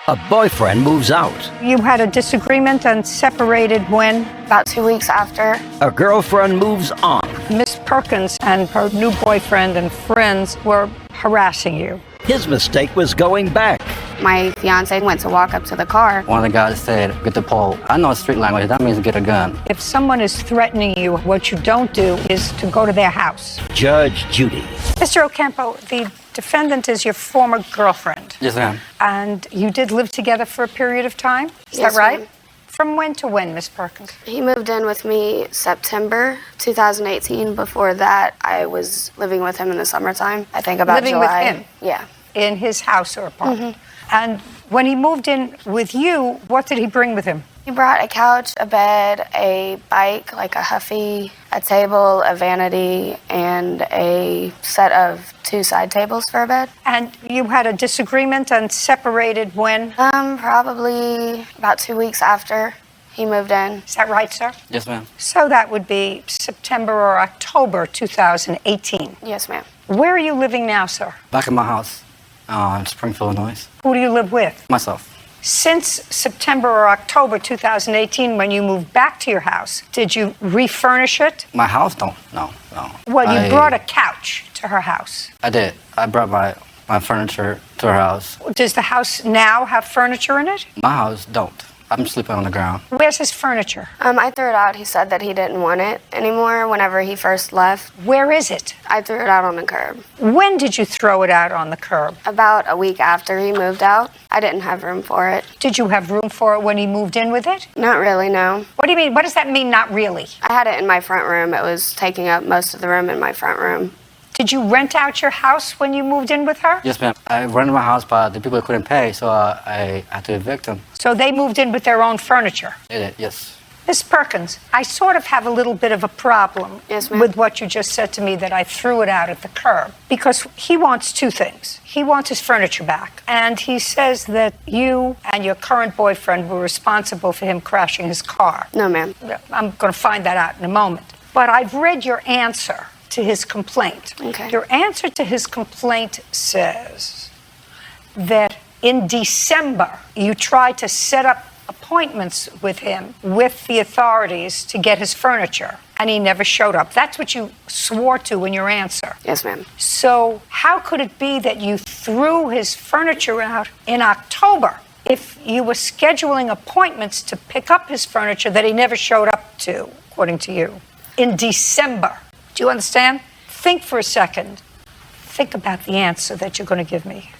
A boyfriend moves out. You had a disagreement and separated when? About 2 weeks after. A girlfriend moves on. Miss Perkins and her new boyfriend and friends were harassing you. His mistake was going back. My fiance went to walk up to the car. One of the guys said, get the pole. I know street language, that means get a gun. If someone is threatening you, what you don't do is to go to their house. Judge Judy. Mr. Ocampo, the defendant is your former girlfriend. Yes, ma'am. And you did live together for a period of time? Is Yes, that right? ma'am. From when to when, Miss Perkins? He moved in with me September 2018. Before that, I was living with him in the summertime. I think about Living July. with him? Yeah. In his house or apartment? And when he moved in with you, what did he bring with him? He brought a couch, a bed, a bike, like a Huffy, a table, a vanity, and a set of 2 side tables for a bed. And you had a disagreement and separated when? Probably about 2 weeks after he moved in. Is that right, sir? Yes, ma'am. So that would be September or October 2018. Yes, ma'am. Where are you living now, sir? Back in my house in Springfield, Illinois. Who do you live with? Myself. Since September or October 2018, when you moved back to your house, did you refurnish it? My house? No. Well, you brought a couch to her house. I did. I brought my furniture to her house. Does the house now have furniture in it? My house don't. I'm sleeping on the ground. Where's his furniture? I threw it out. He said that he didn't want it anymore whenever he first left. Where is it? I threw it out on the curb. When did you throw it out on the curb? About a week after he moved out. I didn't have room for it. Did you have room for it when he moved in with it? Not really, no. What do you mean? What does that mean, not really? I had it in my front room. It was taking up most of the room in my front room. Did you rent out your house when you moved in with her? Yes, ma'am. I rented my house, but the people couldn't pay, so I had to evict them. So they moved in with their own furniture? They did, yes. Miss Perkins, I sort of have a little bit of a problem Yes, ma'am. with what you just said to me, that I threw it out at the curb, because he wants 2 things. He wants his furniture back, and he says that you and your current boyfriend were responsible for him crashing his car. No, ma'am. I'm going to find that out in a moment. But I've read your answer to his complaint. Okay. Your answer to his complaint says that in December you tried to set up appointments with him, with the authorities, to get his furniture, and he never showed up. That's what you swore to in your answer. Yes, ma'am. So how could it be that you threw his furniture out in October if you were scheduling appointments to pick up his furniture that he never showed up to, according to you, in December? Do you understand? Think for a second. Think about the answer that you're going to give me.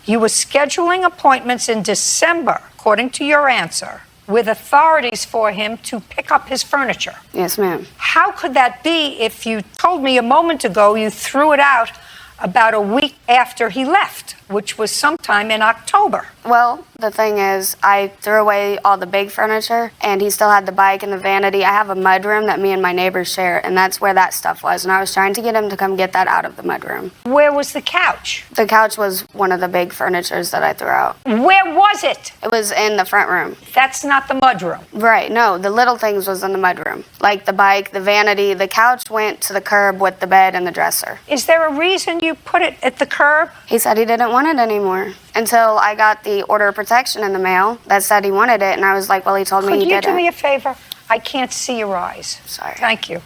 You were scheduling appointments in December, according to your answer, with authorities for him to pick up his furniture. Yes, ma'am. How could that be if you told me a moment ago you threw it out about a week after he left, which was sometime in October? Well, the thing is, I threw away all the big furniture, and he still had the bike and the vanity. I have a mudroom that me and my neighbors share, and that's where that stuff was. And I was trying to get him to come get that out of the mudroom. Where was the couch? The couch was one of the big furnitures that I threw out. Where was it? It was in the front room. That's not the mudroom. Right, no, the little things was in the mudroom. Like the bike, the vanity, the couch went to the curb with the bed and the dresser. Is there a reason you put it at the curb? He said he didn't want it anymore until I got the order of protection in the mail that said he wanted it, and I was like, well, he told me he didn't. Could you do me a favor? I can't see your eyes. Sorry. Thank you.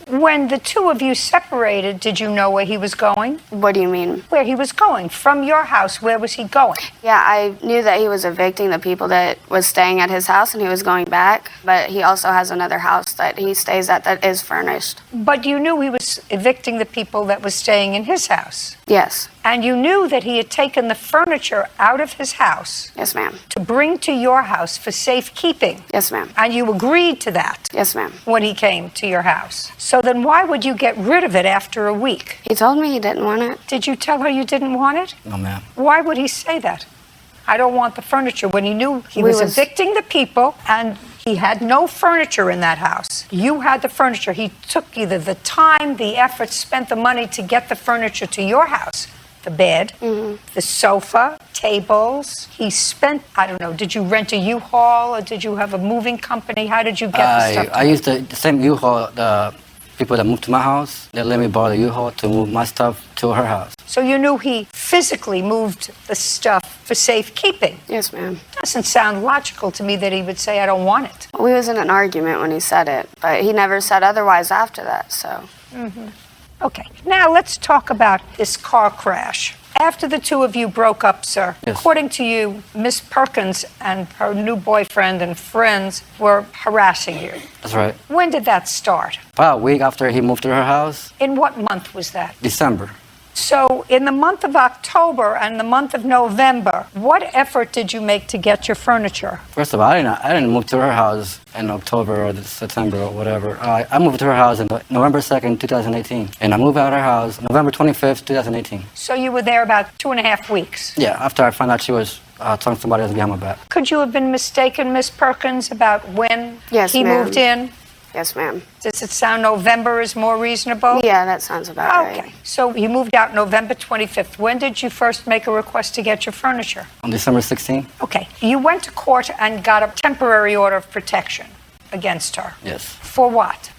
When the 2 of you separated, did you know where he was going? What do you mean? Where he was going? From your house, where was he going? Yeah, I knew that he was evicting the people that was staying at his house, and he was going back, but he also has another house that he stays at that is furnished. But you knew he was evicting the people that was staying in his house. Yes. And you knew that he had taken the furniture out of his house Yes, ma'am. to bring to your house for safekeeping. Yes, ma'am. And you agreed to that Yes, ma'am. when he came to your house. So then why would you get rid of it after a week? He told me he didn't want it. Did you tell her you didn't want it? No, ma'am. Why would he say that? I don't want the furniture, when he knew he We was was- evicting the people and he had no furniture in that house. You had the furniture. He took either the time, the effort, spent the money to get the furniture to your house. The bed, the sofa, tables. He spent, I don't know, did you rent a U-Haul or did you have a moving company? How did you get the stuff? I used the same U-Haul, the people that moved to my house, they let me borrow the U-Haul to move my stuff to her house. So you knew he physically moved the stuff for safekeeping. Yes, ma'am. Doesn't sound logical to me that he would say, I don't want it. We was in an argument when he said it, but he never said otherwise after that, so. Okay, now let's talk about this car crash. After the two of you broke up, sir, Yes. according to you, Miss Perkins and her new boyfriend and friends were harassing you. That's right. When did that start? About a week after he moved to her house, In what month was that? December. So in the month of October and the month of November, what effort did you make to get your furniture? First of all, I didn't move to her house in October or September or whatever. I moved to her house on November 2nd, 2018. And I moved out of her house November 25th, 2018. So you were there about 2.5 weeks. Yeah, after I found out she was talking to somebody else behind my back. Could you have been mistaken, Miss Perkins, about when Yes, he ma'am. moved in? Yes, ma'am. Does it sound November is more reasonable? Yeah, that sounds about Okay, right. so you moved out November 25th. When did you first make a request to get your furniture? On December 16th? Okay, you went to court and got a temporary order of protection against her. Yes. For what?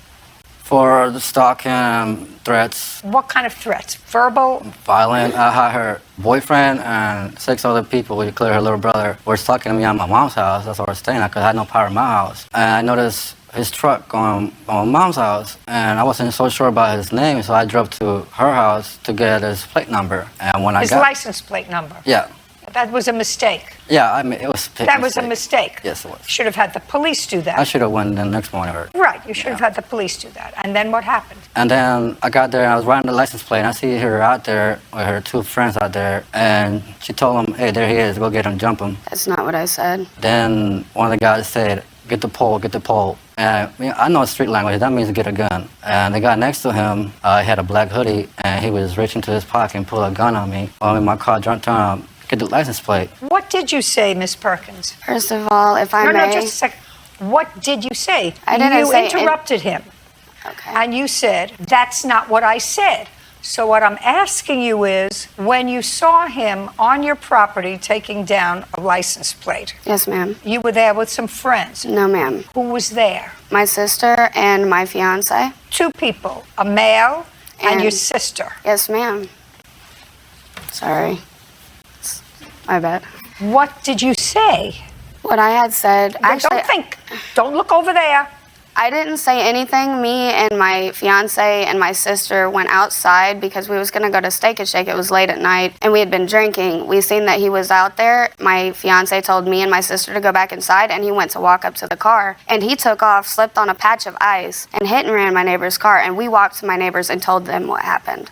For the stalking, threats, What kind of threats? Verbal? violent. I had her boyfriend and 6 other people, including her little brother, were stalking me at my mom's house. That's where I was staying at because I had no power in my house. And I noticed his truck going on my mom's house, and I wasn't so sure about his name, so I drove to her house to get his plate number. And when His license plate number? Yeah. That was a mistake. Yeah, I mean, it was a That was a mistake. Yes, it was. Should have had the police do that. I should have went the next morning. Right, you should have had the police do that. And then what happened? And then I got there and I was riding the license plate and I see her out there with her 2 friends out there, and she told them, hey, there he is, go get him, jump him. That's not what I said. Then one of the guys said, get the pole, get the pole. And I know street language, that means get a gun. And the guy next to him, he had a black hoodie and he was reaching to his pocket and pulled a gun on me. While I'm in my car, trying to get the license plate. What did you say, Miss Perkins? First of all, if I No, may. no, just a second. What did you say? I didn't you say interrupted him. Okay. And you said, that's not what I said. So what I'm asking you is, when you saw him on your property taking down a license plate, Yes, ma'am. you were there with some friends. No, ma'am. Who was there? My sister and my fiance. 2 people, a male and your And- sister. Yes, ma'am. Sorry. My bad. What did you say? What I had said, actually, Don't think. Don't look over there. I didn't say anything. Me and my fiance and my sister went outside because we was gonna go to Steak and Shake. It was late at night and we had been drinking. We seen that he was out there. My fiance told me and my sister to go back inside, and he went to walk up to the car, and he took off, slipped on a patch of ice, and hit and ran my neighbor's car. And we walked to my neighbors and told them what happened.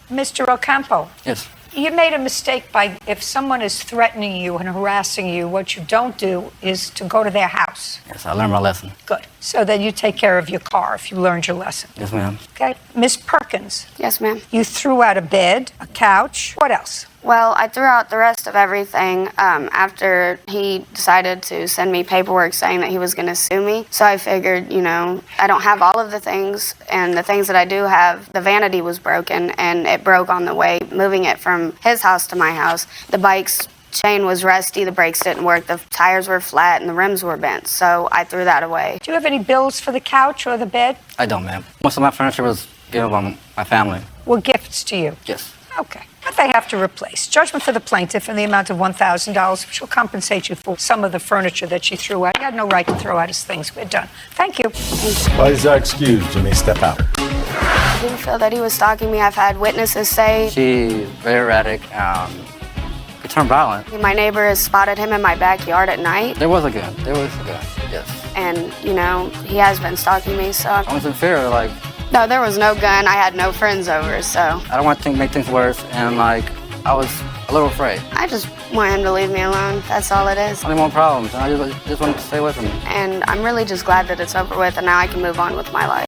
Mr. Ocampo, Yes. you made a mistake by, if someone is threatening you and harassing you, what you don't do is to go to their house. Yes, I learned my lesson. Good. So then you take care of your car if you learned your lesson. Yes, ma'am. Okay? Miss Perkins, Yes, ma'am. you threw out a bed, a couch. What else? Well, I threw out the rest of everything after he decided to send me paperwork saying that he was going to sue me. So I figured, I don't have all of the things, and the things that I do have, the vanity was broken, and it broke on the way, moving it from his house to my house. The bike's chain was rusty, the brakes didn't work, the tires were flat, and the rims were bent. So I threw that away. Do you have any bills for the couch or the bed? I don't, ma'am. Most of my furniture was given by my family. Were gifts to you? Yes. Okay. But they have to replace. Judgment for the plaintiff in the amount of $1,000, which will compensate you for some of the furniture that she threw out. You had no right to throw out his things. We're done. Thank you. Parties are excused. You may step out. I didn't feel that he was stalking me. I've had witnesses say She's very erratic. Could turn violent. my neighbor has spotted him in my backyard at night, There was a gun. There was a gun. Yes. and, he has been stalking me, so... I was in fear, like, No, there was no gun. I had no friends over, so I don't want to make things worse, and like, I was a little afraid. I just want him to leave me alone. That's all it is. I didn't want problems, and I just wanted to stay away from him. And I'm really just glad that it's over with, and now I can move on with my life.